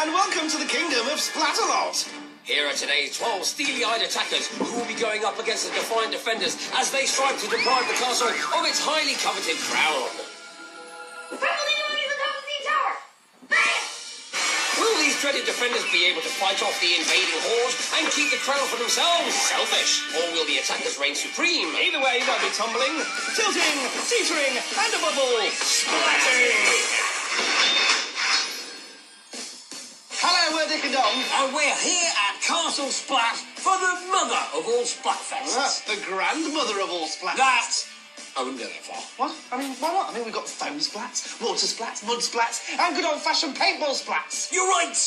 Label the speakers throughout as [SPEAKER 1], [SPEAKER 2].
[SPEAKER 1] and welcome to the kingdom of Splatalot.
[SPEAKER 2] Here are today's 12 steely-eyed attackers who will be going up against the defiant defenders as they strive to deprive the castle of its highly coveted crown. Will these dreaded defenders be able to fight off the invading horde and keep the crown for themselves? Selfish. Or will the attackers reign supreme?
[SPEAKER 1] Either way, they'll be tumbling, tilting, teetering, and above all, splatting. Hello, we're Dick and Dom.
[SPEAKER 2] And we're here at Castle Splat for the mother of all Splatfests.
[SPEAKER 1] The grandmother of all splats.
[SPEAKER 2] That... I wouldn't go that far.
[SPEAKER 1] What? I mean, why not? I mean, we've got foam splats, water splats, mud splats, and good old-fashioned paintball splats.
[SPEAKER 2] You're right.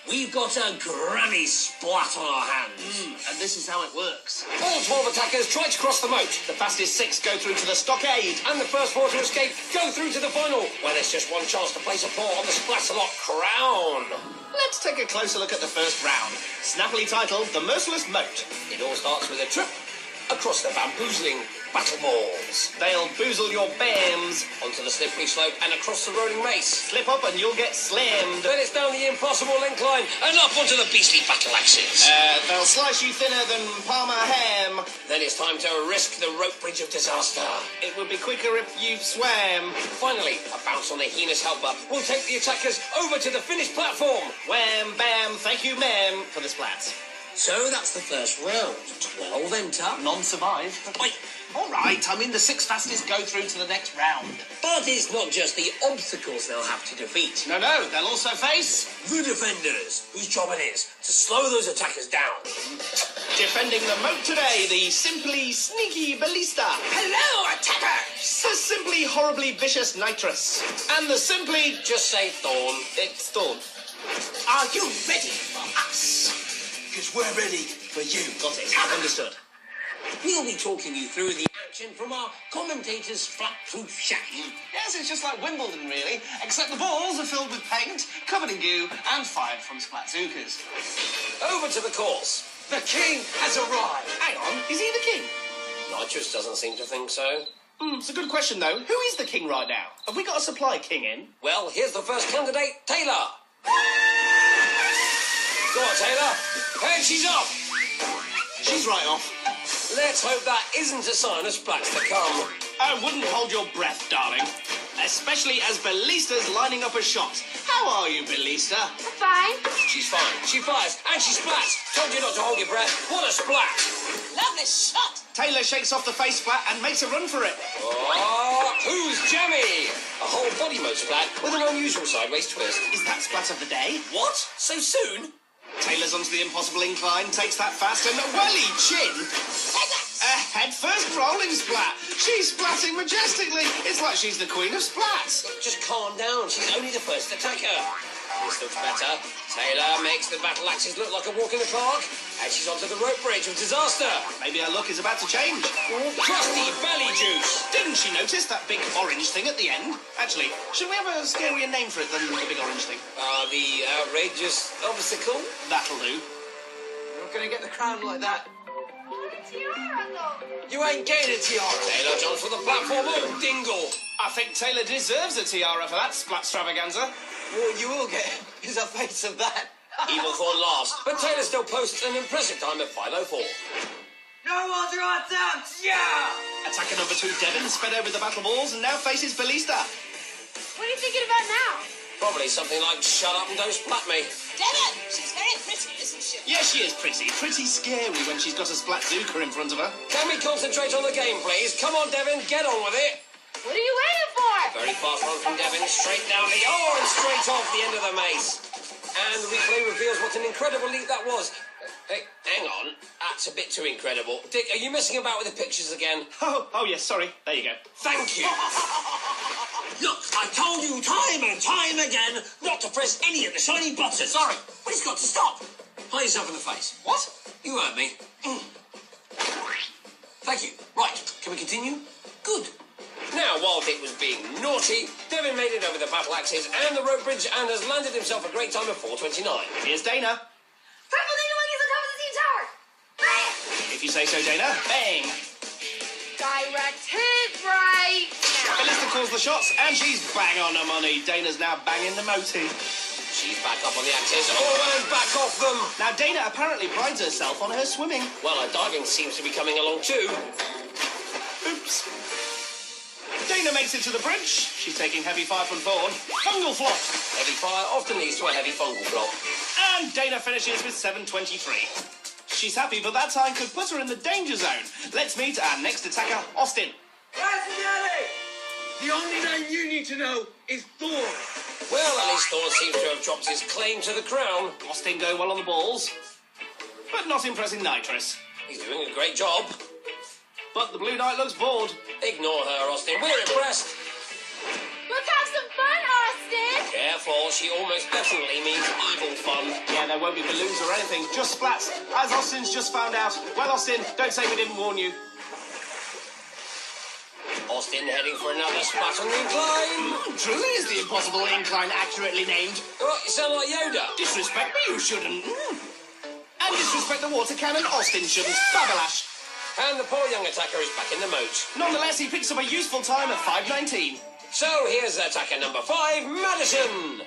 [SPEAKER 2] We've got a granny splat on our hands.
[SPEAKER 1] And this is how it works.
[SPEAKER 2] All 12 attackers try to cross the moat.
[SPEAKER 1] The fastest 6 go through to the Stockade.
[SPEAKER 2] And the first 4 to escape go through to the final, where there's just one chance to place a paw on the Splatalot crown.
[SPEAKER 1] Let's take a closer look at the first round, snappily titled The Merciless Moat.
[SPEAKER 2] It all starts with a trip across the bamboozling battle balls.
[SPEAKER 1] They'll boozle your bams.
[SPEAKER 2] Onto the slippery slope and across the rolling mace.
[SPEAKER 1] Slip up and you'll get slammed.
[SPEAKER 2] Then it's down the impossible incline and up onto the beastly battle axes.
[SPEAKER 1] They'll slice you thinner than Parma ham.
[SPEAKER 2] Then it's time to risk the rope bridge of disaster.
[SPEAKER 1] It would be quicker if you swam.
[SPEAKER 2] Finally, a bounce on the heinous helper will take the attackers over to the finished platform.
[SPEAKER 1] Wham, bam, thank you, ma'am, for the splats.
[SPEAKER 2] So that's the first round. 12 enter.
[SPEAKER 1] None survive.
[SPEAKER 2] Wait.
[SPEAKER 1] All right, I mean the 6 fastest go through to the next round.
[SPEAKER 2] But it's not just the obstacles they'll have to defeat.
[SPEAKER 1] No, they'll also face...
[SPEAKER 2] the defenders, whose job it is to slow those attackers down.
[SPEAKER 1] Defending the moat today, the simply sneaky Ballista.
[SPEAKER 2] Hello, attackers!
[SPEAKER 1] The simply horribly vicious Nitrous. And the simply...
[SPEAKER 2] just say Thorn.
[SPEAKER 1] It's Thorn.
[SPEAKER 2] Are you ready for us? Because we're ready for you.
[SPEAKER 1] Got it. Understood.
[SPEAKER 2] We'll be talking you through the action from our commentator's Splat-Proof Shack.
[SPEAKER 1] Yes, it's just like Wimbledon, really, except the balls are filled with paint, covered in goo, and fired from Splat-Zookers.
[SPEAKER 2] Over to the course. The king has arrived.
[SPEAKER 1] Hang on, is he the king?
[SPEAKER 2] Nitrous doesn't seem to think so.
[SPEAKER 1] It's a good question, though. Who is the king right now? Have we got a supply king in?
[SPEAKER 2] Well, here's the first candidate, Taylor. Go on, Taylor. And she's off.
[SPEAKER 1] She's right off.
[SPEAKER 2] Let's hope that isn't a sign of splats to come.
[SPEAKER 1] I wouldn't hold your breath, darling. Especially as Ballista's lining up a shot. How are you, Ballista?
[SPEAKER 3] Fine.
[SPEAKER 2] She's fine. She fires and she splats. Told you not to hold your breath. What a splat.
[SPEAKER 3] Lovely shot.
[SPEAKER 1] Taylor shakes off the face splat and makes a run for it.
[SPEAKER 2] Oh, who's jammy? A whole body mode splat with an unusual sideways twist.
[SPEAKER 1] Is that splat of the day?
[SPEAKER 2] What? So soon?
[SPEAKER 1] Taylor's onto the impossible incline, takes that fast and welly chin. A head-first rolling splat. She's splatting majestically. It's like she's the queen of splats.
[SPEAKER 2] Just calm down. She's only the first attacker. This looks better. Taylor makes the battle axes look like a walk in the park. And she's onto the rope bridge of disaster.
[SPEAKER 1] Maybe her luck is about to change.
[SPEAKER 2] Crusty belly juice.
[SPEAKER 1] Didn't she notice that big orange thing at the end? Actually, should we have a scarier name for it than the big orange thing?
[SPEAKER 2] The outrageous obstacle?
[SPEAKER 1] That'll do.
[SPEAKER 2] You're not going to get the crown like that.
[SPEAKER 3] Tiara, though.
[SPEAKER 2] You ain't getting a tiara. Taylor jumps for the platform. Oh, dingle.
[SPEAKER 1] I think Taylor deserves a tiara for that splat extravaganza.
[SPEAKER 2] What you will get is a face of that. Evil thought last, but Taylor still posts an impressive time of 5:04. No one's right out, yeah!
[SPEAKER 1] Attacker number 2, Devin, sped over the battle balls and now faces Ballista.
[SPEAKER 3] What are you thinking about now?
[SPEAKER 2] Probably something like shut up and don't splat me.
[SPEAKER 3] Devin, she's very pretty, isn't she?
[SPEAKER 1] Yeah, she is pretty. Pretty scary when she's got a Splat-Zooker in front of her.
[SPEAKER 2] Can we concentrate on the game, please? Come on, Devin, get on with it.
[SPEAKER 3] What are you waiting for?
[SPEAKER 2] Very fast run from Devin, straight down the... oh, and straight off the end of the mace. And the replay reveals what an incredible leap that was. Hey, hang on. That's a bit too incredible. Dick, are you messing about with the pictures again?
[SPEAKER 1] Oh, yes, sorry. There you go.
[SPEAKER 2] Thank you. Look, I told you time and time again not to press any of the shiny buttons. Sorry, but it's got to stop. Pie yourself in the face.
[SPEAKER 1] What?
[SPEAKER 2] You heard me. Thank you. Right, can we continue? Good. Now, while Dick was being naughty, Devin made it over the battle axes and the rope bridge and has landed himself a great time of 4:29.
[SPEAKER 1] Here's Dana.
[SPEAKER 3] Purple Dana Monkey's on top of the team tower.
[SPEAKER 1] If you say so, Dana. Bang.
[SPEAKER 3] Direct hit right now.
[SPEAKER 1] Ballista calls the shots, and she's bang on her money. Dana's now banging the moty.
[SPEAKER 2] She She's back up on the axis. Oh, and back off them.
[SPEAKER 1] Now, Dana apparently prides herself on her swimming.
[SPEAKER 2] Well, her diving seems to be coming along too.
[SPEAKER 1] Oops. Dana makes it to the bridge. She's taking heavy fire from Thorn. Fungal flop.
[SPEAKER 2] Heavy fire often leads to a heavy fungal flop.
[SPEAKER 1] And Dana finishes with 723. She's happy, but that time could put her in the danger zone. Let's meet our next attacker, Austin.
[SPEAKER 4] The only name you need to know is Thor.
[SPEAKER 2] Well, at least Thor seems to have dropped his claim to the crown.
[SPEAKER 1] Austin going well on the balls, but not impressing Nitrous.
[SPEAKER 2] He's doing a great job.
[SPEAKER 1] But the Blue Knight looks bored.
[SPEAKER 2] Ignore her, Austin. We're impressed.
[SPEAKER 3] Let's have some fun, Austin.
[SPEAKER 2] Careful, she almost definitely means evil fun.
[SPEAKER 1] Yeah, there won't be balloons or anything, just splats, as Austin's just found out. Well, Austin, don't say we didn't warn you.
[SPEAKER 2] Austin heading for another splat on the incline.
[SPEAKER 1] Truly is the impossible incline accurately named.
[SPEAKER 2] Oh, you sound like Yoda.
[SPEAKER 1] Disrespect me, you shouldn't. And disrespect the water cannon, Austin shouldn't. Babalash.
[SPEAKER 2] And the poor young attacker is back in the moat.
[SPEAKER 1] Nonetheless, he picks up a useful time of 5:19.
[SPEAKER 2] So here's attacker number 5, Madison.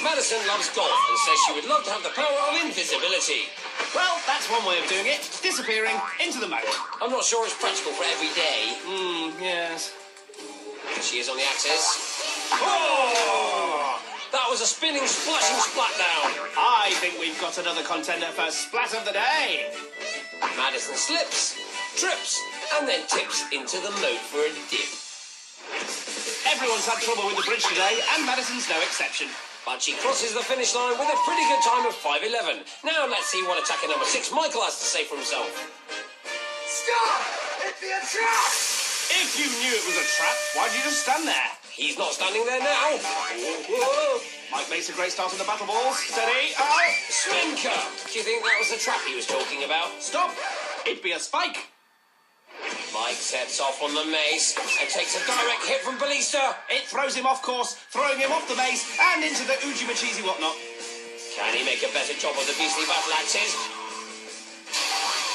[SPEAKER 2] Madison loves golf and says she would love to have the power of invisibility.
[SPEAKER 1] Well, that's one way of doing it. Disappearing into the moat.
[SPEAKER 2] I'm not sure it's practical for every day.
[SPEAKER 1] Yes.
[SPEAKER 2] She is on the axis. Oh! That was a spinning, splashing splat down.
[SPEAKER 1] I think we've got another contender for Splat of the Day.
[SPEAKER 2] Madison slips, trips, and then tips into the moat for a dip.
[SPEAKER 1] Everyone's had trouble with the bridge today, and Madison's no exception.
[SPEAKER 2] But she crosses the finish line with a pretty good time of 5:11. Now let's see what attacker number 6, Michael, has to say for himself.
[SPEAKER 4] Stop! It'd be a trap!
[SPEAKER 1] If you knew it was a trap, why'd you just stand there?
[SPEAKER 2] He's not standing there now.
[SPEAKER 1] Whoa. Mike makes a great start on the battle balls. Steady. Oh!
[SPEAKER 2] Sminker! Do you think that was the trap he was talking about?
[SPEAKER 1] Stop! It'd be a spike.
[SPEAKER 2] Mike sets off on the mace and takes a direct hit from Ballista.
[SPEAKER 1] It throws him off course, throwing him off the mace and into the Uji Machizi whatnot.
[SPEAKER 2] Can he make a better job of the beastly battle axes?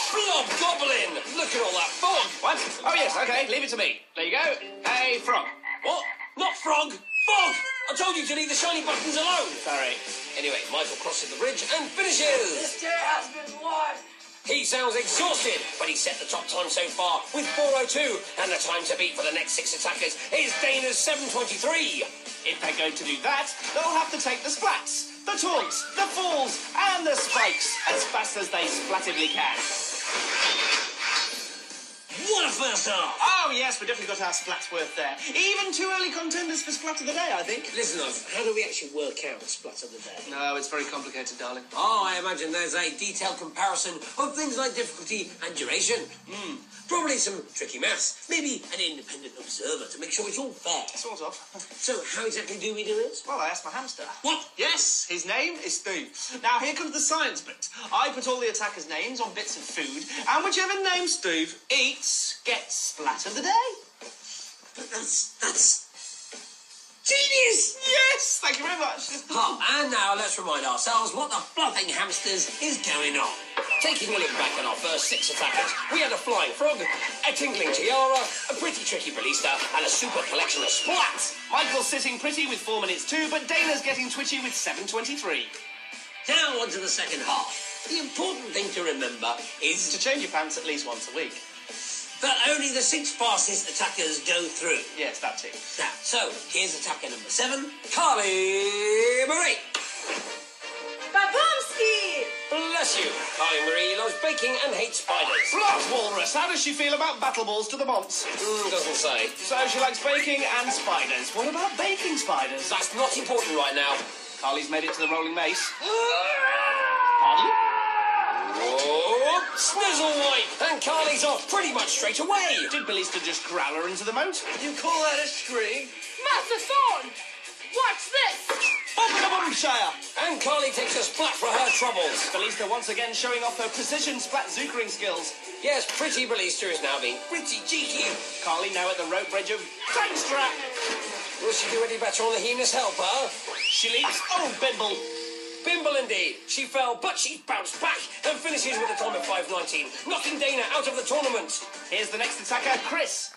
[SPEAKER 2] Blob Goblin! Look at all that fog!
[SPEAKER 1] What? Oh, yes, okay, leave it to me. There you go. Hey, frog.
[SPEAKER 2] What? Not frog! Fog! I told you to leave the shiny buttons alone!
[SPEAKER 1] Sorry.
[SPEAKER 2] Anyway, Michael crosses the bridge and finishes!
[SPEAKER 4] This day has been won.
[SPEAKER 2] He sounds exhausted, but he set the top time so far with 4:02, and the time to beat for the next 6 attackers is Dana's 7:23.
[SPEAKER 1] If they're going to do that, they'll have to take the splats, the taunts, the falls, and the spikes as fast as they splattively can.
[SPEAKER 2] What a first half!
[SPEAKER 1] Oh, yes, we definitely got our splats worth there. Even 2 early contenders for Splat of the Day, I think.
[SPEAKER 2] Listen, how do we actually work out Splat of the Day?
[SPEAKER 1] No, it's very complicated, darling.
[SPEAKER 2] Oh, I imagine there's a detailed comparison of things like difficulty and duration. Probably some tricky maths. Maybe an independent observer to make sure it's all fair.
[SPEAKER 1] Sort of.
[SPEAKER 2] So, how exactly do we do it?
[SPEAKER 1] Well, I asked my hamster.
[SPEAKER 2] What?
[SPEAKER 1] Yes, his name is Steve. Now, here comes the science bit. I put all the attackers' names on bits of food, and whichever name Steve eats gets Splat of the Day.
[SPEAKER 2] But that's genius!
[SPEAKER 1] Yes, thank you very much.
[SPEAKER 2] Oh, and now let's remind ourselves what the fluffing hamsters is going on. Taking a look back at our first 6 attackers, we had a flying frog, a tingling tiara, a pretty tricky Ballista, and a super collection of splats.
[SPEAKER 1] Michael's sitting pretty with 4 minutes too, but Dana's getting twitchy with 7:23.
[SPEAKER 2] Now on to the second half. The important thing to remember is
[SPEAKER 1] To change your pants at least once a week.
[SPEAKER 2] that only the 6 fastest attackers go through.
[SPEAKER 1] Yes, that too.
[SPEAKER 2] Now, so here's attacker number 7, Carley Marie.
[SPEAKER 3] Baboomski!
[SPEAKER 2] Bless you. Carley Marie loves baking and hates spiders.
[SPEAKER 1] Blood Walrus, how does she feel about battle balls to the bonce?
[SPEAKER 2] Doesn't say.
[SPEAKER 1] So she likes baking and spiders. What about baking spiders?
[SPEAKER 2] That's not important right now.
[SPEAKER 1] Carly's made it to the rolling mace. Pardon?
[SPEAKER 2] Oh, Snizzle Wipe! And Carly's off pretty much straight away.
[SPEAKER 1] Did Ballista just growl her into the moat?
[SPEAKER 4] You call that a string?
[SPEAKER 3] Master Thorn! Watch this!
[SPEAKER 1] Boom-a-boom-shire!
[SPEAKER 2] And Carly takes a splat for her troubles.
[SPEAKER 1] Ballista once again showing off her precision splat zookering skills.
[SPEAKER 2] Yes, pretty Ballista is now being pretty cheeky.
[SPEAKER 1] Carly now at the rope bridge of tank strap.
[SPEAKER 2] Will she do any better on the heinous helper?
[SPEAKER 1] She leaps. Oh, Bimble.
[SPEAKER 2] Bimble indeed. She fell, but she bounced back and finishes with a time of 5:19, knocking Dana out of the tournament.
[SPEAKER 1] Here's the next attacker, Chris.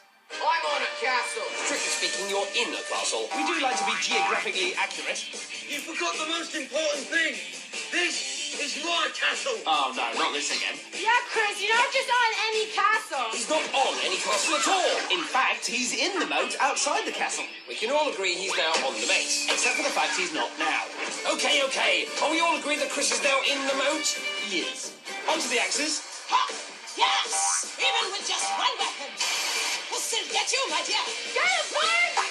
[SPEAKER 4] I'm on a castle.
[SPEAKER 2] Strictly speaking, you're in a castle.
[SPEAKER 1] We do like to be geographically accurate.
[SPEAKER 4] You forgot the most important thing. This is my castle.
[SPEAKER 1] Oh, no, not this again.
[SPEAKER 3] Yeah, Chris, you're not just on any castle.
[SPEAKER 2] He's not on any castle at all.
[SPEAKER 1] In fact, he's in the moat outside the castle.
[SPEAKER 2] We can all agree he's now on the base.
[SPEAKER 1] Except for the fact he's not now.
[SPEAKER 2] Okay. Are we all agreed that Chris is now in the moat?
[SPEAKER 1] He is. Onto the axes.
[SPEAKER 5] Ha! Yes! Even with just one weapon. We'll still get you, my dear.
[SPEAKER 3] Get him, Bart!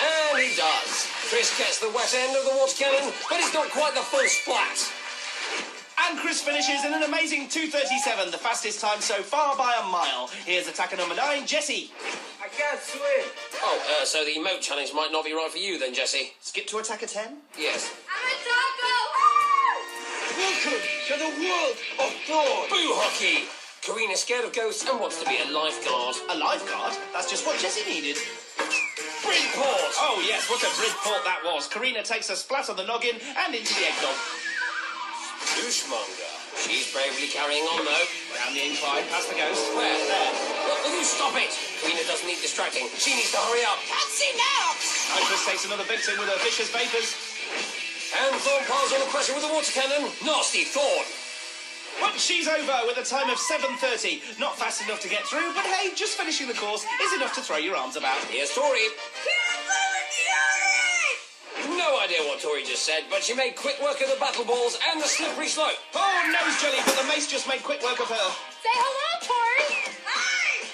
[SPEAKER 2] And he does. Chris gets the wet end of the water cannon, but it's not quite the full splat.
[SPEAKER 1] And Chris finishes in an amazing 2:37, the fastest time so far by a mile. Here's attacker number 9, Jesse.
[SPEAKER 4] I can't swim.
[SPEAKER 2] Oh, so the moat challenge might not be right for you then, Jesse.
[SPEAKER 1] Skip to attacker 10.
[SPEAKER 2] Yes.
[SPEAKER 3] I'm a taco! Woo!
[SPEAKER 4] Welcome to the world of Thor.
[SPEAKER 2] Boo hockey! Carina's scared of ghosts and wants to be a lifeguard.
[SPEAKER 1] A lifeguard? That's just what Jesse needed.
[SPEAKER 2] Bridport!
[SPEAKER 1] Oh, yes, what a Bridport that was. Carina takes a splat on the noggin and into the eggnog.
[SPEAKER 2] Douchemonger. She's bravely carrying on, though.
[SPEAKER 1] Down the incline, past the ghost.
[SPEAKER 2] Where?
[SPEAKER 1] There.
[SPEAKER 2] Will you stop it? Carina doesn't need distracting. She needs to hurry up.
[SPEAKER 5] Can't see now.
[SPEAKER 1] And Chris takes another victim with her vicious vapours.
[SPEAKER 2] And Thorn piles on the pressure with the water cannon. Nasty Thorn.
[SPEAKER 1] But she's over with a time of 7:30. Not fast enough to get through, but hey, just finishing the course is enough to throw your arms about.
[SPEAKER 2] Here's Tori.
[SPEAKER 5] Can't believe you!
[SPEAKER 2] No idea what Tori just said, but she made quick work of the battle balls and the slippery slope.
[SPEAKER 1] Oh, nose jelly, but the mace just made quick work of her.
[SPEAKER 3] Say hello, Tori!
[SPEAKER 5] Hi!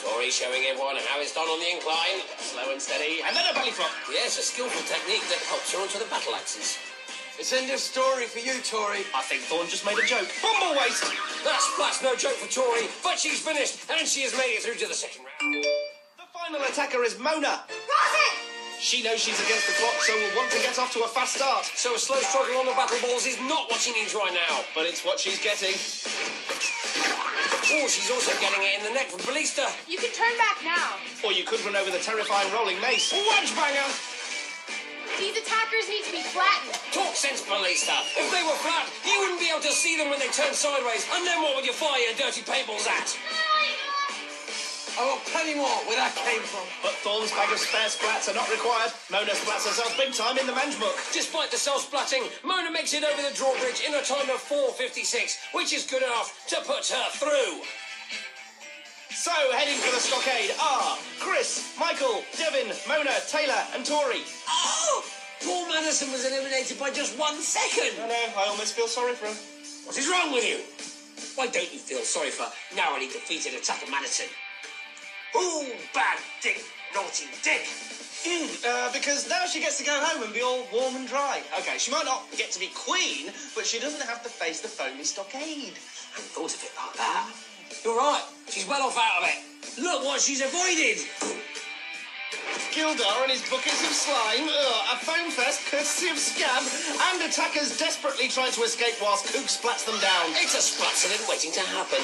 [SPEAKER 2] Tori showing everyone how it's done on the incline.
[SPEAKER 1] Slow and steady, and then a belly flop.
[SPEAKER 2] Yes, a skillful technique that helps her onto the battle axes.
[SPEAKER 4] It's end of story for you, Tori.
[SPEAKER 1] I think Thorn just made a joke. Bumble waste!
[SPEAKER 2] That splat's no joke for Tori, but she's finished, and she has made it through to the second round.
[SPEAKER 1] The final attacker is Mona.
[SPEAKER 3] Rocket!
[SPEAKER 1] She knows she's against the clock, so will want to get off to a fast start.
[SPEAKER 2] So a slow struggle on the battle balls is not what she needs right now.
[SPEAKER 1] But it's what she's getting.
[SPEAKER 2] Oh, she's also getting it in the neck from Ballista.
[SPEAKER 3] You can turn back now.
[SPEAKER 1] Or you could run over the terrifying rolling mace. Wedge banger!
[SPEAKER 3] These attackers need to be flattened.
[SPEAKER 2] Talk sense, Ballista. If they were flat, you wouldn't be able to see them when they turn sideways. And then what would you fire your dirty paintballs at?
[SPEAKER 4] I want plenty more where that came from.
[SPEAKER 1] But Thorn's bag of spare splats are not required. Mona splats herself big time in the man's book.
[SPEAKER 2] Despite the self-splatting, Mona makes it over the drawbridge in a time of 4:56, which is good enough to put her through.
[SPEAKER 1] So, heading for the Stockade are Chris, Michael, Devin, Mona, Taylor, and Tori.
[SPEAKER 5] Oh! Poor Madison was eliminated by just 1 second.
[SPEAKER 1] I know, I almost feel sorry for him.
[SPEAKER 2] What is wrong with you? Why don't you feel sorry for narrowly defeated attacker Madison?
[SPEAKER 1] Ooh, bad dick, naughty dick. Because now she gets to go home and be all warm and dry. Okay, she might not get to be queen, but she doesn't have to face the phony Stockade.
[SPEAKER 2] I hadn't thought of it like that. You're right. She's well off out of it. Look what she's avoided.
[SPEAKER 1] Gildar and his buckets of slime, a foam fest courtesy of Skabb, and attackers desperately trying to escape whilst Kook splats them down.
[SPEAKER 2] It's a splatcident waiting to happen.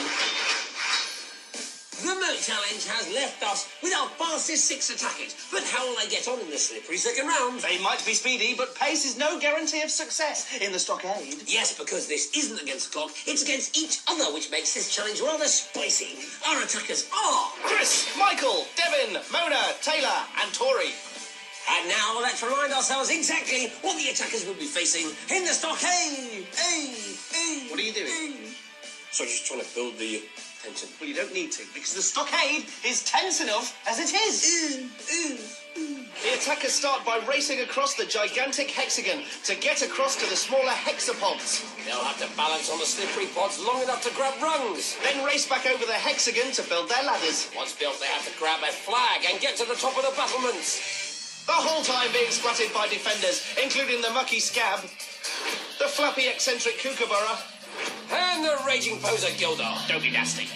[SPEAKER 5] The Moat Challenge has left us with our fastest 6 attackers. But how will they get on in the slippery second round?
[SPEAKER 1] They might be speedy, but pace is no guarantee of success in the Stockade.
[SPEAKER 5] Yes, because this isn't against the clock, it's against each other, which makes this challenge rather spicy. Our attackers are...
[SPEAKER 1] Chris, Michael, Devin, Mona, Taylor, and Tori.
[SPEAKER 5] And now let's remind ourselves exactly what the attackers will be facing in the Stockade.
[SPEAKER 1] What are you doing?
[SPEAKER 2] So just trying to build the tension.
[SPEAKER 1] Well, you don't need to, because the Stockade is tense enough as it is. The attackers start by racing across the gigantic hexagon to get across to the smaller hexapods.
[SPEAKER 2] They'll have to balance on the slippery pods long enough to grab rungs.
[SPEAKER 1] Then race back over the hexagon to build their ladders.
[SPEAKER 2] Once built, they have to grab a flag and get to the top of the battlements.
[SPEAKER 1] The whole time being splatted by defenders, including the mucky Skabb, the flappy eccentric Kookaburra,
[SPEAKER 2] And the raging poser Gildar.
[SPEAKER 1] don't be nasty.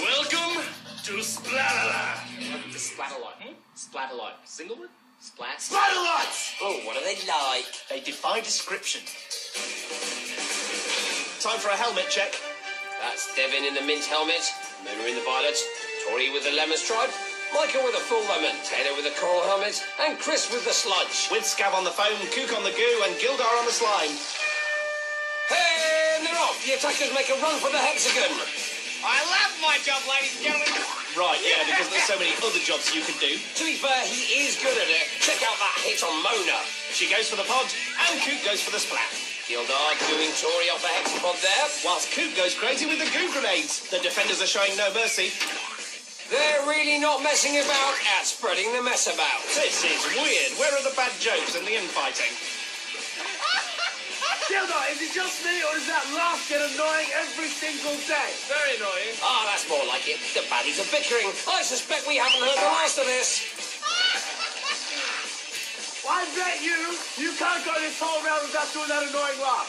[SPEAKER 6] Welcome to Splatalot.
[SPEAKER 2] Welcome to Splatalot. Splatalot. Single word? Splat?
[SPEAKER 6] Splatalot!
[SPEAKER 2] Oh, what are they like?
[SPEAKER 1] They defy description. Time for a helmet check.
[SPEAKER 2] That's Devin in the mint helmet, Mona in the violet, Tori with the lemon stripe, Michael with a full lemon, Taylor with the coral helmet, and Chris with the sludge.
[SPEAKER 1] With Skabb on the foam, Kook on the goo, and Gildar on the slime.
[SPEAKER 2] Hey, and they're off. The attackers make a run for the hexagon.
[SPEAKER 6] I love my job, ladies and gentlemen.
[SPEAKER 1] Right, yeah, because there's so many other jobs you can do.
[SPEAKER 2] To be fair, he is good at it. Check out that hit on Mona.
[SPEAKER 1] She goes for the pod, and Coot goes for the splat.
[SPEAKER 2] Gildar doing Tori off the hexapod there.
[SPEAKER 1] Whilst Coot goes crazy with the goo grenades. The defenders are showing no mercy.
[SPEAKER 2] They're really not messing about at spreading the mess about.
[SPEAKER 1] This is weird. Where are the bad jokes and the infighting?
[SPEAKER 4] Gildar, is it just me, or does that laugh get annoying every single day? Very annoying.
[SPEAKER 2] Ah, that's more like it. The baddies are bickering. I suspect we haven't heard the last of this.
[SPEAKER 4] I bet you can't go this whole round without doing that annoying laugh.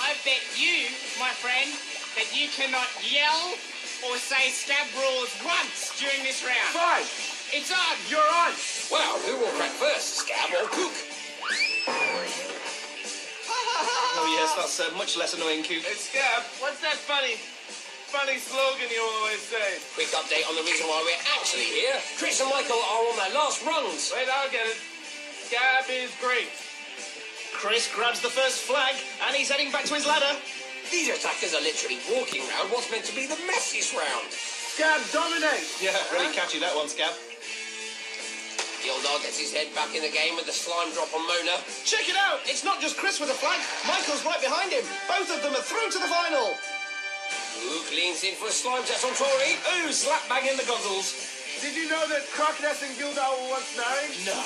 [SPEAKER 7] I bet you, my friend, that you cannot yell or say Skabb rules once during this round.
[SPEAKER 4] Fine.
[SPEAKER 7] It's on.
[SPEAKER 4] You're on.
[SPEAKER 2] Well, who will crack first, Skabb or Cook?
[SPEAKER 1] Oh, yes, that's much less annoying, Coot.
[SPEAKER 4] Hey, Skabb, what's that funny slogan you always say?
[SPEAKER 2] Quick update on the reason why we're actually here. Chris and Michael are on their last rungs.
[SPEAKER 4] Wait, I'll get it. Skabb is great.
[SPEAKER 1] Chris grabs the first flag, and he's heading back to his ladder.
[SPEAKER 2] These attackers are literally walking round what's meant to be the messiest round.
[SPEAKER 4] Skabb dominates.
[SPEAKER 1] Yeah, really catchy that one, Skabb.
[SPEAKER 2] Gildar gets his head back in the game with the slime drop on Mona.
[SPEAKER 1] Check it out! It's not just Chris with a flag. Michael's right behind him. Both of them are through to the final.
[SPEAKER 2] Luke leans in for a slime test on Tori.
[SPEAKER 1] Ooh, slap bang in the goggles.
[SPEAKER 4] Did you know that Crocness and Gildar were once married?
[SPEAKER 1] No.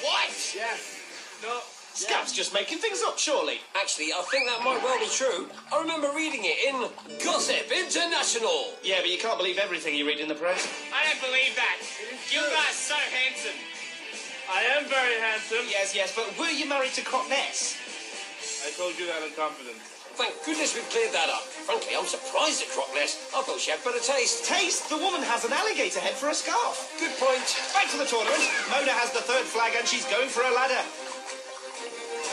[SPEAKER 2] What?
[SPEAKER 4] Yes. No.
[SPEAKER 1] Skabb's just making things up, surely.
[SPEAKER 2] Actually, I think that might well be true. I remember reading it in Gossip International.
[SPEAKER 1] Yeah, but you can't believe everything you read in the press.
[SPEAKER 7] I don't believe that. Gildar's so handsome.
[SPEAKER 4] I am very handsome.
[SPEAKER 1] Yes, but were you married to Crocness?
[SPEAKER 4] I told you that in confidence.
[SPEAKER 2] Thank goodness we've cleared that up. Frankly, I'm surprised at Crocness. I thought she had better taste.
[SPEAKER 1] Taste? The woman has an alligator head for a scarf.
[SPEAKER 2] Good point.
[SPEAKER 1] Back to the tournament. Mona has the third flag and she's going for a ladder.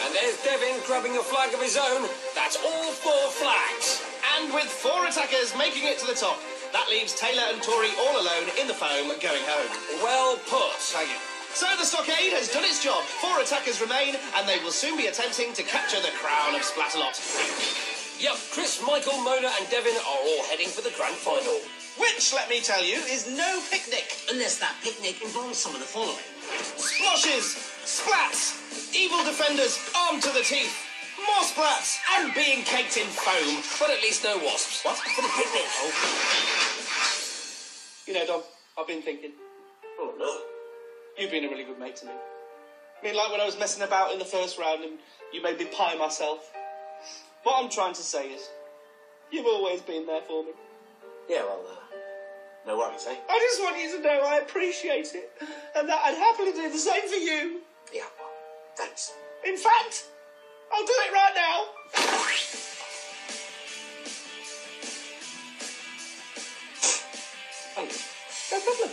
[SPEAKER 2] And there's Devin grabbing a flag of his own. That's all 4 flags.
[SPEAKER 1] And with 4 attackers making it to the top, that leaves Taylor and Tori all alone in the foam going home.
[SPEAKER 2] Well put.
[SPEAKER 1] Thank you. So the Stockade has done its job. 4 attackers remain, and they will soon be attempting to capture the crown of Splatalot.
[SPEAKER 2] Yep, Chris, Michael, Mona and Devin are all heading for the grand final.
[SPEAKER 1] Which, let me tell you, is no picnic.
[SPEAKER 5] Unless that picnic involves some of the following.
[SPEAKER 1] Sploshes, splats, evil defenders armed to the teeth, more splats, and being caked in foam.
[SPEAKER 2] But at least no wasps.
[SPEAKER 1] What?
[SPEAKER 2] For the picnic.
[SPEAKER 1] Oh. You know, Dom, I've been thinking.
[SPEAKER 2] Oh, no.
[SPEAKER 1] You've been a really good mate to me. I mean, like when I was messing about in the first round and you made me pie myself. What I'm trying to say is, you've always been there for me.
[SPEAKER 2] Yeah, well, no worries, eh?
[SPEAKER 1] I just want you to know I appreciate it, and that I'd happily do the same for you.
[SPEAKER 2] Yeah, well, thanks.
[SPEAKER 1] In fact, I'll do it right now.
[SPEAKER 2] Thank you.
[SPEAKER 1] No problem.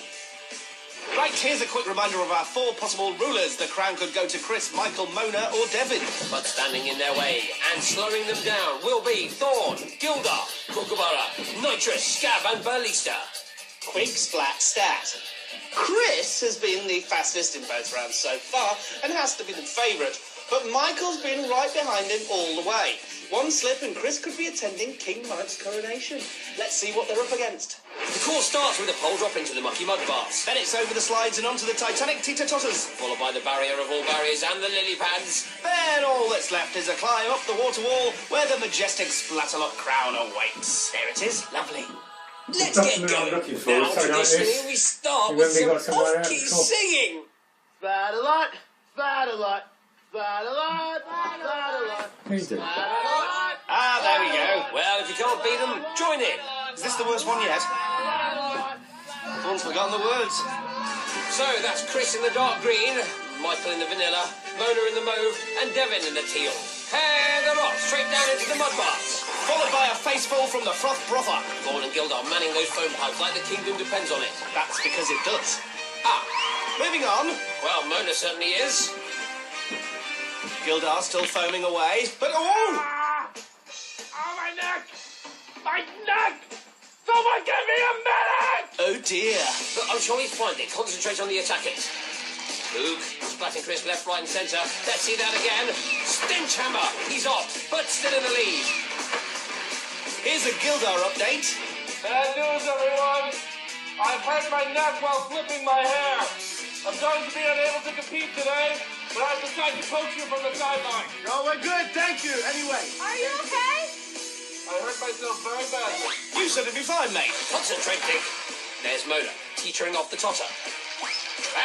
[SPEAKER 1] Right, here's a quick reminder of our 4 possible rulers. The crown could go to Chris, Michael, Mona, or Devin.
[SPEAKER 2] But standing in their way and slowing them down will be Thorn, Gildar, Kookaburra, Nitrous, Skabb, and Ballista.
[SPEAKER 1] Quick splat stat. Chris has been the fastest in both rounds so far and has to be the favourite. But Michael's been right behind him all the way. One slip and Chris could be attending King Mike's coronation. Let's see what they're up against.
[SPEAKER 2] The course starts with a pole drop into the mucky mud baths,
[SPEAKER 1] Then it's over the slides and onto the Titanic teeter-totters.
[SPEAKER 2] followed by the barrier of all barriers and the lily pads.
[SPEAKER 1] Then all that's left is a climb up the water wall where the majestic Splatalot crown awaits. There it is. Lovely.
[SPEAKER 2] Let's get
[SPEAKER 8] Document I'm
[SPEAKER 2] going.
[SPEAKER 8] looking for,
[SPEAKER 2] Now,
[SPEAKER 8] something like
[SPEAKER 2] traditionally,
[SPEAKER 8] this.
[SPEAKER 2] we start
[SPEAKER 8] You
[SPEAKER 2] with
[SPEAKER 8] remember
[SPEAKER 2] some
[SPEAKER 8] you got somewhere out
[SPEAKER 2] off-key
[SPEAKER 8] before?
[SPEAKER 2] singing.
[SPEAKER 4] Splatalot, Splatalot, Splatalot, Splatalot,
[SPEAKER 8] Who did?
[SPEAKER 4] Splatalot.
[SPEAKER 1] Ah, there we go.
[SPEAKER 2] Well, if you can't beat them, join in.
[SPEAKER 1] Is this the worst one yet? Everyone's forgotten the words.
[SPEAKER 2] So that's Chris in the dark green, Michael in the vanilla, Mona in the mauve, and Devin in the teal. Hey, they're off, straight down into the mud baths.
[SPEAKER 1] Followed by a faceful from the froth brother.
[SPEAKER 2] Thorn and Gildar manning those foam pipes like the kingdom depends on it.
[SPEAKER 1] That's because it does.
[SPEAKER 2] Ah,
[SPEAKER 1] Moving on.
[SPEAKER 2] well, Mona certainly is.
[SPEAKER 1] Gildar still foaming away. But oh!
[SPEAKER 4] Oh, my neck! My neck! Someone give me a medic!
[SPEAKER 1] Oh dear.
[SPEAKER 2] But I'm sure he'll find it. Concentrate on the attackers. Luke, splatting Chris left, right, and centre. Let's see that again. Stenchhammer, he's off, but still in the lead.
[SPEAKER 1] Here's a Gildar update.
[SPEAKER 4] Bad news, everyone! I've hurt my neck while flipping my hair. I'm going to be unable to compete today, but I've decided to coach you from the sideline.
[SPEAKER 1] Oh, we're good, thank you. Anyway.
[SPEAKER 3] Are you okay?
[SPEAKER 4] I hurt myself very badly.
[SPEAKER 1] You said it'd be fine, mate.
[SPEAKER 2] Concentrate, Dick. There's Mona, teetering off the totter.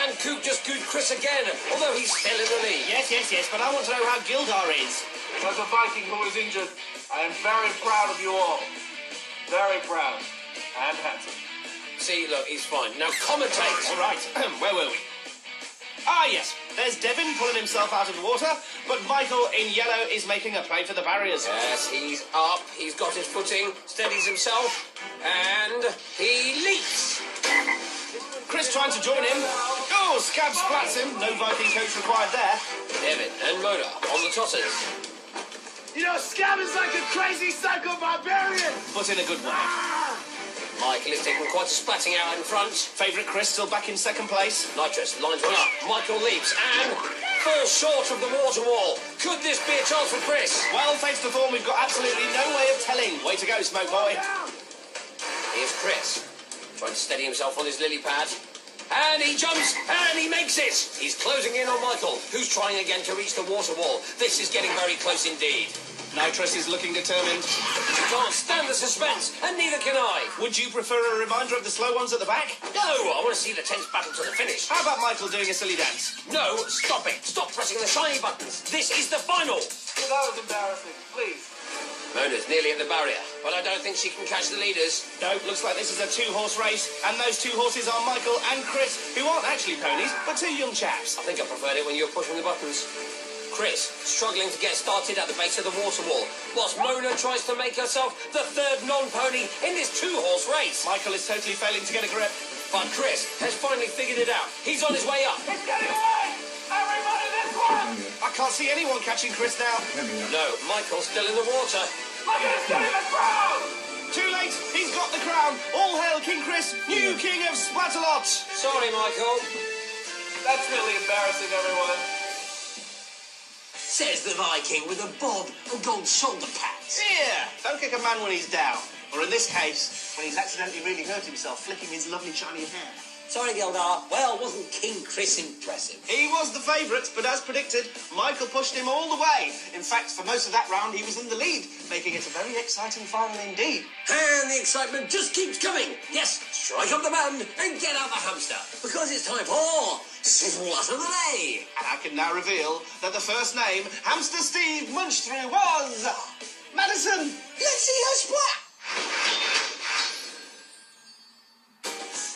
[SPEAKER 2] And Coop just gooed Chris again, although he's still in the lead.
[SPEAKER 1] Yes, but I want to know how Gildar is.
[SPEAKER 4] As a Viking who was injured, I am very proud of you all. Very proud. And handsome.
[SPEAKER 2] See, look, he's fine. Now commentate.
[SPEAKER 1] All right, where were we? Ah, yes. There's Devin pulling himself out of the water, but Michael in yellow is making a play for the barriers.
[SPEAKER 2] Yes, he's up. He's got his footing, steadies himself, and he leaps.
[SPEAKER 1] Chris trying to join him. Oh, Skabb splats him. No Viking coach required there.
[SPEAKER 2] Devin and Mona on the totters.
[SPEAKER 4] You know, Skabb is like a crazy psycho barbarian.
[SPEAKER 1] Put in a good one.
[SPEAKER 2] Michael is taking quite a splatting out in front.
[SPEAKER 1] Favourite Chris still back in second place.
[SPEAKER 2] Nitrous lines one up. Michael leaps and falls short of the water wall. Could this be a chance for Chris?
[SPEAKER 1] Well, thanks to form, we've got absolutely no way of telling. Way to go, Smoke Boy.
[SPEAKER 2] Here's Chris, trying to steady himself on his lily pad. And he jumps, and he makes it. He's closing in on Michael, who's trying again to reach the water wall. This is getting very close indeed.
[SPEAKER 1] Nitrous is looking determined.
[SPEAKER 2] You can't stand the suspense, and neither can I.
[SPEAKER 1] Would you prefer a reminder of the slow ones at the back?
[SPEAKER 2] No, I want to see the tense battle to the finish.
[SPEAKER 1] How about Michael doing a silly dance?
[SPEAKER 2] No, stop it. Stop pressing the shiny buttons. This is the final.
[SPEAKER 4] Well, that was embarrassing. Please.
[SPEAKER 2] Mona's nearly at the barrier, but I don't think she can catch the leaders.
[SPEAKER 1] No, looks like this is a two-horse race, and those two horses are Michael and Chris, who aren't actually ponies, but two young chaps.
[SPEAKER 2] I think I preferred it when you were pushing the buttons. Chris, struggling to get started at the base of the water wall, whilst Mona tries to make herself the third non-pony in this two-horse race.
[SPEAKER 1] Michael is totally failing to get a grip.
[SPEAKER 2] But Chris has finally figured it out. He's on his way up.
[SPEAKER 4] It's getting away! Everybody this one!
[SPEAKER 1] I can't see anyone catching Chris now.
[SPEAKER 2] No, Michael's still in the water.
[SPEAKER 4] Look at his getting the crown!
[SPEAKER 1] Too late, he's got the crown. All hail King Chris, new king of Splatalot.
[SPEAKER 2] Sorry, Michael.
[SPEAKER 4] That's really embarrassing, everyone.
[SPEAKER 5] Says the Viking with a bob and gold shoulder pads.
[SPEAKER 1] Here, don't kick a man when he's down. Or in this case, when he's accidentally really hurt himself flicking his lovely shiny hair.
[SPEAKER 5] Sorry, Gildar. Well, wasn't King Chris impressive?
[SPEAKER 1] He was the favourite, but as predicted, Michael pushed him all the way. In fact, for most of that round, he was in the lead, making it a very exciting final indeed.
[SPEAKER 5] And the excitement just keeps coming. Yes, strike up the band and get out the hamster, because it's time for Splat of the Day.
[SPEAKER 1] And I can now reveal that the first name Hamster Steve munched through was Madison.
[SPEAKER 5] Let's see her splat.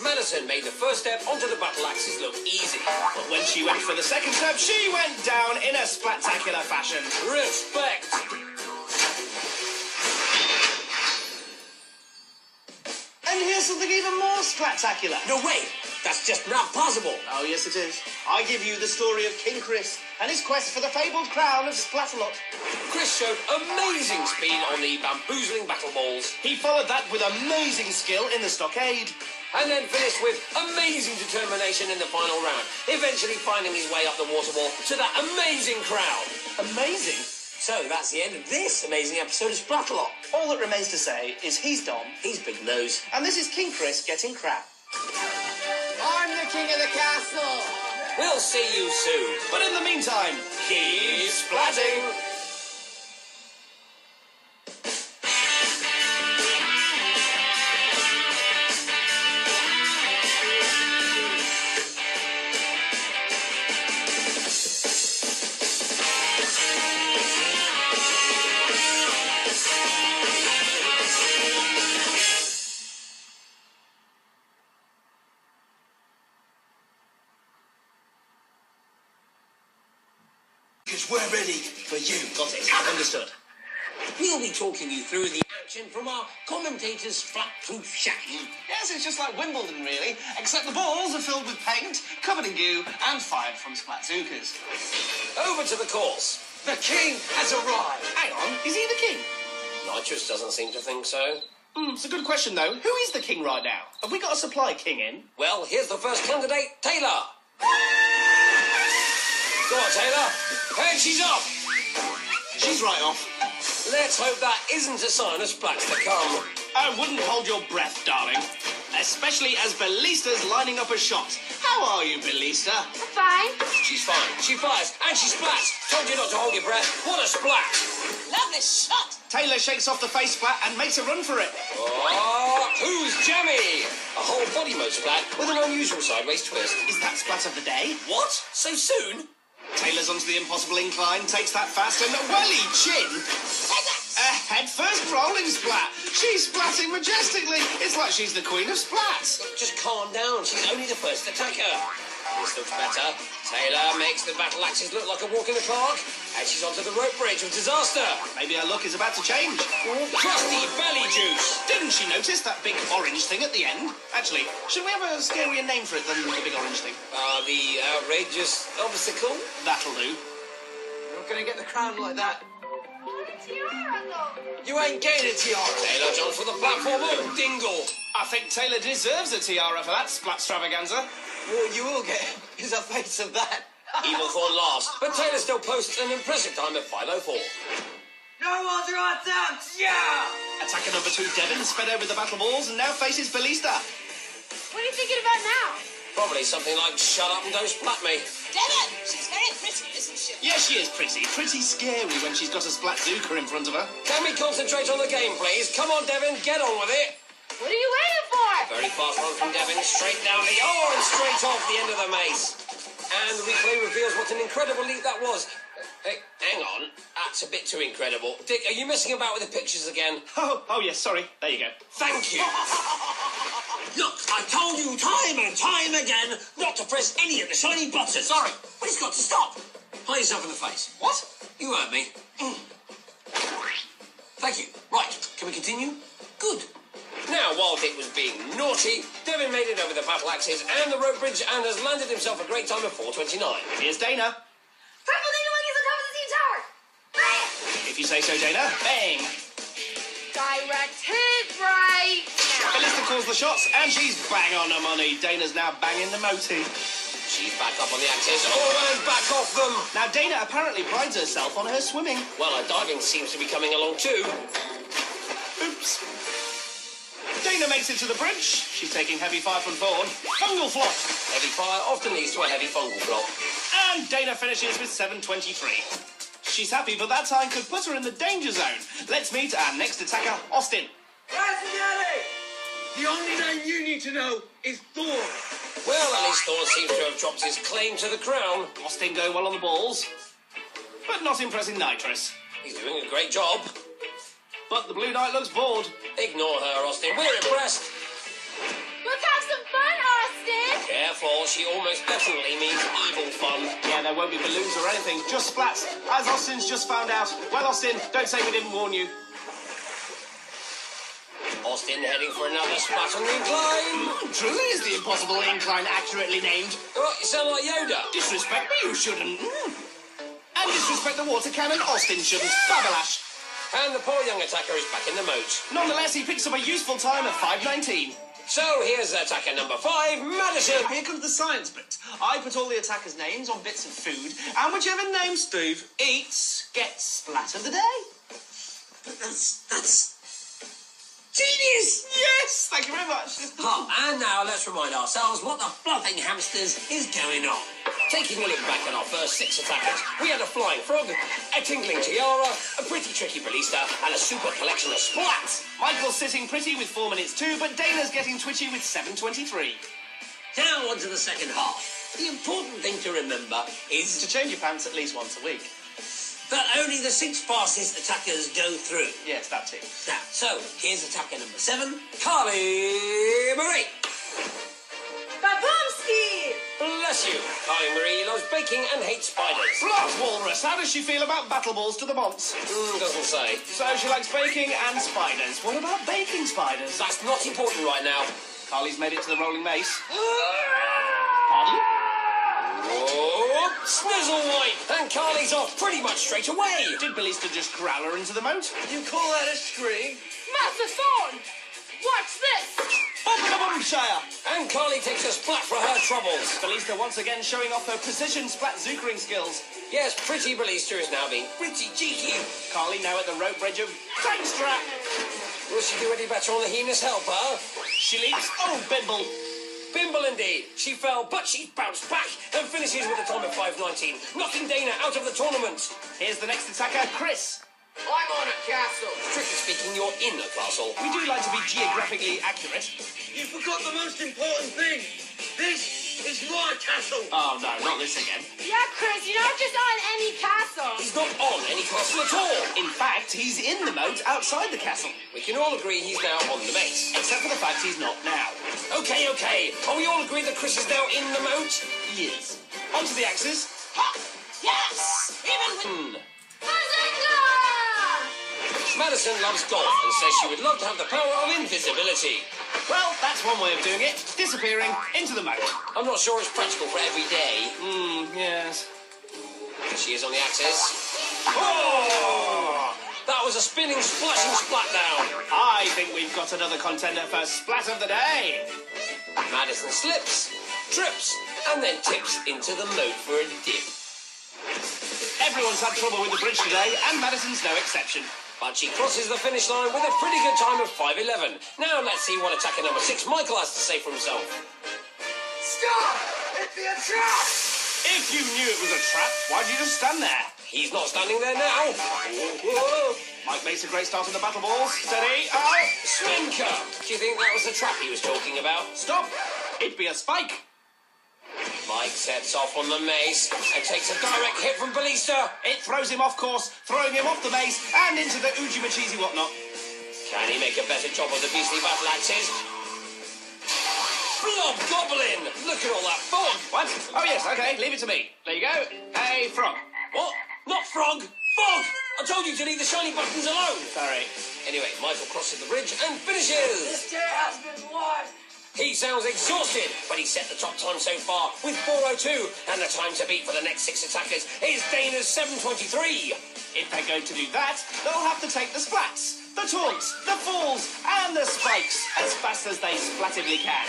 [SPEAKER 2] Madison made the first step onto the battle axes look easy.
[SPEAKER 1] But when she went for the second step, she went down in a spectacular fashion.
[SPEAKER 2] Respect.
[SPEAKER 1] And here's something even more spectacular.
[SPEAKER 5] No way. That's just not possible.
[SPEAKER 1] Oh, yes, it is. I give you the story of King Chris and his quest for the fabled crown of Splatalot.
[SPEAKER 2] Chris showed amazing speed on the bamboozling battle balls.
[SPEAKER 1] He followed that with amazing skill in the Stockade.
[SPEAKER 2] And then finished with amazing determination in the final round, eventually finding his way up the water wall to that amazing crown.
[SPEAKER 1] Amazing.
[SPEAKER 5] So that's the end of this amazing episode of Splatalot.
[SPEAKER 1] All that remains to say is he's Dom,
[SPEAKER 5] He's Big Nose.
[SPEAKER 1] and this is King Chris getting crown.
[SPEAKER 7] I'm the king of the castle.
[SPEAKER 2] We'll see you soon.
[SPEAKER 1] But in the meantime,
[SPEAKER 2] Keep splatting.
[SPEAKER 1] because we're ready for you. Got it. Understood.
[SPEAKER 5] We'll be talking you through the action from our commentator's Splat-Proof Shack.
[SPEAKER 1] Yes, it's just like Wimbledon, really, except the balls are filled with paint, covered in goo, and fired from Splat-Zookers.
[SPEAKER 2] Over to the course.
[SPEAKER 1] The king has arrived. Hang on, is he the king?
[SPEAKER 2] Nitrous doesn't seem to think so.
[SPEAKER 1] It's a good question, though. Who is the king right now? Have we got a supply king in?
[SPEAKER 2] Well, here's the first candidate, Taylor. Go on, Taylor. And she's off.
[SPEAKER 1] She's right off.
[SPEAKER 2] Let's hope that isn't a sign of splats to come.
[SPEAKER 1] I wouldn't hold your breath, darling. especially as Ballista's lining up a shot. How are you, Ballista?
[SPEAKER 3] I'm fine.
[SPEAKER 2] She's fine. She fires and she splats. Told you not to hold your breath. What a splat!
[SPEAKER 3] Lovely shot.
[SPEAKER 1] Taylor shakes off the face splat and makes a run for it.
[SPEAKER 2] Oh, who's jammy? A whole body mode splat with an unusual sideways twist.
[SPEAKER 1] Is that splat of the day?
[SPEAKER 2] What? So soon?
[SPEAKER 1] Taylor's onto the impossible incline, takes that fast and welly chin. A head-first rolling splat. She's splatting majestically. It's like she's the queen of splats.
[SPEAKER 2] Just calm down. She's only the first attacker. This looks better. Taylor makes the battle axes look like a walk in the park. And she's onto the rope bridge with disaster.
[SPEAKER 1] Maybe her look is about to change.
[SPEAKER 2] Crusty belly juice.
[SPEAKER 1] Didn't she notice that big orange thing at the end? Actually, should we have a scarier name for it than the big orange thing?
[SPEAKER 2] The outrageous obstacle.
[SPEAKER 1] That'll do.
[SPEAKER 8] You're not going to get the crown like that.
[SPEAKER 3] Tiara, though.
[SPEAKER 8] You ain't getting a tiara.
[SPEAKER 2] Taylor jumps for the platform. Oh, dingle.
[SPEAKER 1] I think Taylor deserves a tiara for that splat extravaganza.
[SPEAKER 8] What you will get is a face of that.
[SPEAKER 2] Evil thought last, but Taylor still posts an impressive time at 5:04.
[SPEAKER 8] No one's right down. Yeah.
[SPEAKER 1] Attacker number 2, Devin, sped over the battle balls and now faces Ballista.
[SPEAKER 3] What are you thinking about now?
[SPEAKER 2] Probably something like shut up and don't splat me.
[SPEAKER 3] Devin, she's very pretty, isn't she?
[SPEAKER 1] Yeah, she is pretty. Pretty scary when she's got a Splat-Zooker in front of her.
[SPEAKER 2] Can we concentrate on the game, please? Come on, Devin, get on with it.
[SPEAKER 3] What are you waiting for?
[SPEAKER 2] Very fast run from Devin, straight down the... Oh, and straight off the end of the mace. And the replay reveals what an incredible leap that was. Hey, hang on. That's a bit too incredible. Dick, are you messing about with the pictures again?
[SPEAKER 1] Oh yes, sorry. There you go.
[SPEAKER 2] Thank you.
[SPEAKER 5] Look, I told you time and time again not to press any of the shiny buttons.
[SPEAKER 2] Sorry.
[SPEAKER 5] But it's got to stop. Play yourself in the face.
[SPEAKER 2] What?
[SPEAKER 5] You heard me. Thank you. Right, can we continue? Good.
[SPEAKER 2] Now, while Dick was being naughty, Devin made it over the battle axes and the rope bridge and has landed himself a great time of 4:29.
[SPEAKER 1] Here's Dana.
[SPEAKER 3] Purple Dana Monkey's on top of the team tower. Bang!
[SPEAKER 1] If you say so, Dana. Bang.
[SPEAKER 3] Direct hit right now.
[SPEAKER 1] Ballista calls the shots and she's bang on her money. Dana's now banging the moti.
[SPEAKER 2] She's back up on the axes. Oh, and back off them.
[SPEAKER 1] Now, Dana apparently prides herself on her swimming.
[SPEAKER 2] Well, her diving seems to be coming along too.
[SPEAKER 1] Oops. Dana makes it to the bridge. She's taking heavy fire from forward. Fungal flop.
[SPEAKER 2] Heavy fire often leads to a heavy fungal block.
[SPEAKER 1] And Dana finishes with 7:23. She's happy, but that time could put her in the danger zone. Let's meet our next attacker, Austin.
[SPEAKER 8] Daddy! The only name you need to know is Thor.
[SPEAKER 2] Well, at least Thor seems to have dropped his claim to the crown.
[SPEAKER 1] Austin going well on the balls, but not impressing Nitrous.
[SPEAKER 2] He's doing a great job.
[SPEAKER 1] But the Blue Knight looks bored.
[SPEAKER 2] Ignore her, Austin. We're impressed.
[SPEAKER 3] Let's have some fun, Austin.
[SPEAKER 2] Careful, she almost definitely means evil fun.
[SPEAKER 1] Yeah, there won't be balloons or anything, just splats, as Austin's just found out. Well, Austin, don't say we didn't warn you.
[SPEAKER 2] Austin heading for another splat on the incline.
[SPEAKER 1] Truly is the impossible incline accurately named.
[SPEAKER 2] Oh, you sound like Yoda.
[SPEAKER 1] Disrespect me, you shouldn't. And disrespect the water cannon, Austin shouldn't. Babalash.
[SPEAKER 2] And the poor young attacker is back in the moat.
[SPEAKER 1] Nonetheless, he picks up a useful time of 5:19.
[SPEAKER 2] So here's attacker number 5, Madison.
[SPEAKER 1] Here comes the science bit. I put all the attackers' names on bits of food, and whichever name Steve eats gets splat of the day.
[SPEAKER 5] That's genius!
[SPEAKER 1] Yes, thank you very much.
[SPEAKER 5] Oh, and now let's remind ourselves what the fluffing hamsters is going on.
[SPEAKER 2] Taking a look back at our first 6 attackers, we had a flying frog, a tingling tiara, a pretty tricky Ballista, and a super collection of splats.
[SPEAKER 1] Michael's sitting pretty with 4 minutes too, but Dana's getting twitchy with 7:23.
[SPEAKER 5] Now on to the second half. The important thing to remember is
[SPEAKER 1] To change your pants at least once a week.
[SPEAKER 5] that only the 6 fastest attackers go through.
[SPEAKER 1] Yes, that too.
[SPEAKER 5] Now, so here's attacker number 7, Carley Marie.
[SPEAKER 3] Baboomski!
[SPEAKER 2] Bless you. Carly Marie loves baking and hates spiders.
[SPEAKER 1] Blood Walrus, how does she feel about battle balls to the months?
[SPEAKER 2] Doesn't say.
[SPEAKER 1] So she likes baking and spiders. What about baking spiders?
[SPEAKER 2] That's not important right now.
[SPEAKER 1] Carly's made it to the rolling mace. Pardon?
[SPEAKER 2] Oh, snizzle wipe! And Carly's off pretty much straight away.
[SPEAKER 1] Did Ballista just corral her into the moat?
[SPEAKER 8] You call that a scream?
[SPEAKER 3] Master Thorn! Watch this!
[SPEAKER 1] Up in the Boomshire.
[SPEAKER 2] And Carley takes a splat for her troubles.
[SPEAKER 1] Ballista once again showing off her precision splat zookering skills.
[SPEAKER 2] Yes, pretty Ballista is now being pretty cheeky.
[SPEAKER 1] Carley now at the rope bridge of Tank Strap.
[SPEAKER 2] Will she do any better on the heinous helper?
[SPEAKER 1] She leaps. Oh, Bimble.
[SPEAKER 2] Bimble indeed. She fell, but she bounced back and finishes with a time of 5:19, knocking Dana out of the tournament.
[SPEAKER 1] Here's the next attacker, Chris.
[SPEAKER 7] I'm on a castle.
[SPEAKER 2] Strictly speaking, you're in a castle.
[SPEAKER 1] We do like to be geographically accurate.
[SPEAKER 8] You forgot the most important thing. This is my castle.
[SPEAKER 1] Oh, no, not this again.
[SPEAKER 3] Yeah, Chris, you're not just on any castle.
[SPEAKER 2] He's not on any castle at all.
[SPEAKER 1] In fact, he's in the moat outside the castle.
[SPEAKER 2] We can all agree he's now on the base.
[SPEAKER 1] Except for the fact he's not now.
[SPEAKER 2] Okay. Are we all agreed that Chris is now in the moat?
[SPEAKER 1] He is. Onto the axes.
[SPEAKER 3] Yes!
[SPEAKER 2] Hmm.
[SPEAKER 3] Bazinga!
[SPEAKER 2] Madison loves golf and says she would love to have the power of invisibility.
[SPEAKER 1] Well, that's one way of doing it. Disappearing into the moat.
[SPEAKER 2] I'm not sure it's practical for every day.
[SPEAKER 1] Yes.
[SPEAKER 2] She is on the axis. Oh! That was a spinning, splashing splat down.
[SPEAKER 1] I think we've got another contender for Splat of the Day.
[SPEAKER 2] Madison slips, trips, and then tips into the moat for a dip.
[SPEAKER 1] Everyone's had trouble with the bridge today, and Madison's no exception.
[SPEAKER 2] But she crosses the finish line with a pretty good time of 5:11. Now let's see what attacker number 6, Michael, has to say for himself.
[SPEAKER 8] Stop! It'd be a trap!
[SPEAKER 1] If you knew it was a trap, why'd you just stand there?
[SPEAKER 2] He's not standing there now.
[SPEAKER 1] Whoa. Mike makes a great start on the battle balls. Steady. Oh!
[SPEAKER 2] Swinker! Do you think that was the trap he was talking about?
[SPEAKER 1] Stop! It'd be a spike.
[SPEAKER 2] Mike sets off on the mace and takes a direct hit from Ballista.
[SPEAKER 1] It throws him off course, throwing him off the base and into the Uji Machizi whatnot.
[SPEAKER 2] Can he make a better job of the beastly battle axes? Blob Goblin! Look at all that fog!
[SPEAKER 1] What? Oh, yes, okay, leave it to me. There you go. Hey, frog.
[SPEAKER 2] What? Not frog! Fog! I told you to leave the shiny buttons alone!
[SPEAKER 1] Sorry.
[SPEAKER 2] Anyway, Michael crosses the bridge and finishes!
[SPEAKER 8] This day has been won.
[SPEAKER 2] He sounds exhausted, but he set the top time so far with 4:02, and the time to beat for the next 6 attackers is Dana's 7:23.
[SPEAKER 1] If they're going to do that, they'll have to take the splats, the taunts, the falls, and the spikes as fast as they splattively can.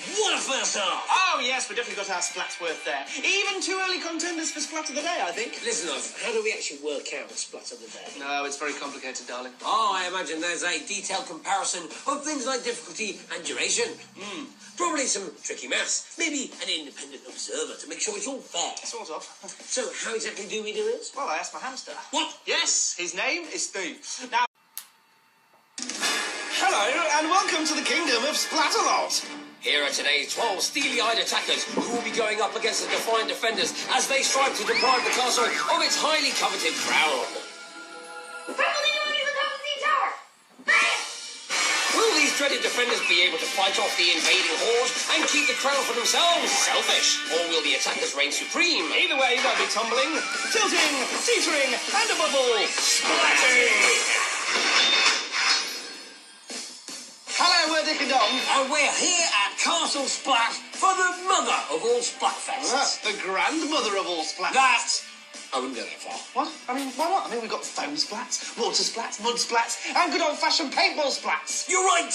[SPEAKER 5] What a first half!
[SPEAKER 1] Oh, yes, we definitely got our splats worth there. Even 2 early contenders for Splat of the Day, I think.
[SPEAKER 5] Listen, how do we actually work out Splat of the Day?
[SPEAKER 1] No, it's very complicated, darling.
[SPEAKER 5] Oh, I imagine there's a detailed comparison of things like difficulty and duration. Probably some tricky maths. Maybe an independent observer to make sure it's all fair.
[SPEAKER 1] Sort of.
[SPEAKER 5] So, how exactly do we do it?
[SPEAKER 1] Well, I asked my hamster.
[SPEAKER 5] What?
[SPEAKER 1] Yes, his name is Steve. Now... Hello, and welcome to the kingdom of Splatalot.
[SPEAKER 2] Here are today's 12 steely-eyed attackers who will be going up against the defiant defenders as they strive to deprive the castle of its highly coveted crown. Will these dreaded defenders be able to fight off the invading horde and keep the crown for themselves? Selfish. Or will the attackers reign supreme?
[SPEAKER 1] Either way, they'll be tumbling, tilting, teetering, and above all, splatting. Hello, we're Dick and Dom.
[SPEAKER 5] And we're here at Castle Splat for the mother of all Splatfests.
[SPEAKER 1] The grandmother of all splats.
[SPEAKER 5] That, I wouldn't go that far.
[SPEAKER 1] What? I mean, why not? I mean, we've got foam splats, water splats, mud splats, and good old-fashioned paintball splats.
[SPEAKER 5] You're right.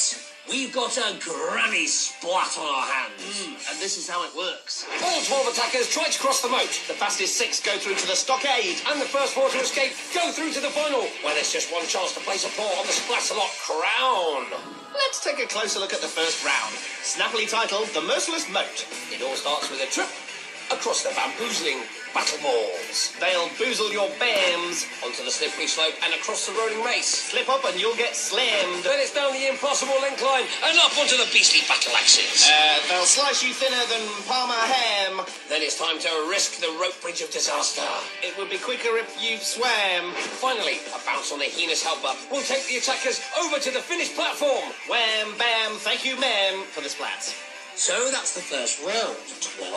[SPEAKER 5] We've got a granny splat on our hands.
[SPEAKER 1] And this is how it works.
[SPEAKER 2] All 12 attackers try to cross the moat.
[SPEAKER 1] The fastest 6 go through to the Stockade.
[SPEAKER 2] And the first 4 to escape go through to the final, where there's just one chance to place a paw on the Splatalot crown.
[SPEAKER 1] Let's take a closer look at the first round, snappily titled The Merciless Moat.
[SPEAKER 2] It all starts with a trip across the bamboozling battle balls,
[SPEAKER 1] They'll boozle your bams.
[SPEAKER 2] onto the slippery slope and across the rolling mace.
[SPEAKER 1] Slip up and you'll get slammed.
[SPEAKER 2] Then it's down the impossible incline and up onto the beastly battle axes.
[SPEAKER 1] They'll slice you thinner than Parma ham.
[SPEAKER 2] Then it's time to risk the rope bridge of disaster.
[SPEAKER 1] It would be quicker if you swam.
[SPEAKER 2] Finally, a bounce on the heinous helper will take the attackers over to the finished platform.
[SPEAKER 1] Wham, bam, thank you, ma'am, for the splats.
[SPEAKER 5] So that's the first round.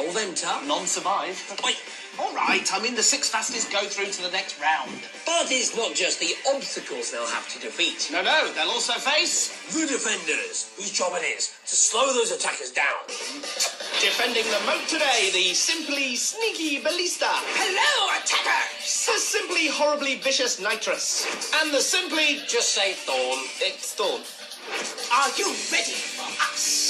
[SPEAKER 5] 12 enter.
[SPEAKER 1] None survive.
[SPEAKER 5] Wait,
[SPEAKER 1] All right, I mean, the 6 fastest go through to the next round.
[SPEAKER 5] but it's not just the obstacles they'll have to defeat.
[SPEAKER 1] No, they'll also face
[SPEAKER 5] The defenders, whose job it is to slow those attackers down.
[SPEAKER 1] defending the moat today, the simply sneaky Ballista.
[SPEAKER 8] Hello, attackers!
[SPEAKER 1] It's a simply horribly vicious nitrous. And the simply...
[SPEAKER 2] Just say Thorn.
[SPEAKER 1] It's Thorn.
[SPEAKER 8] Are you ready for us?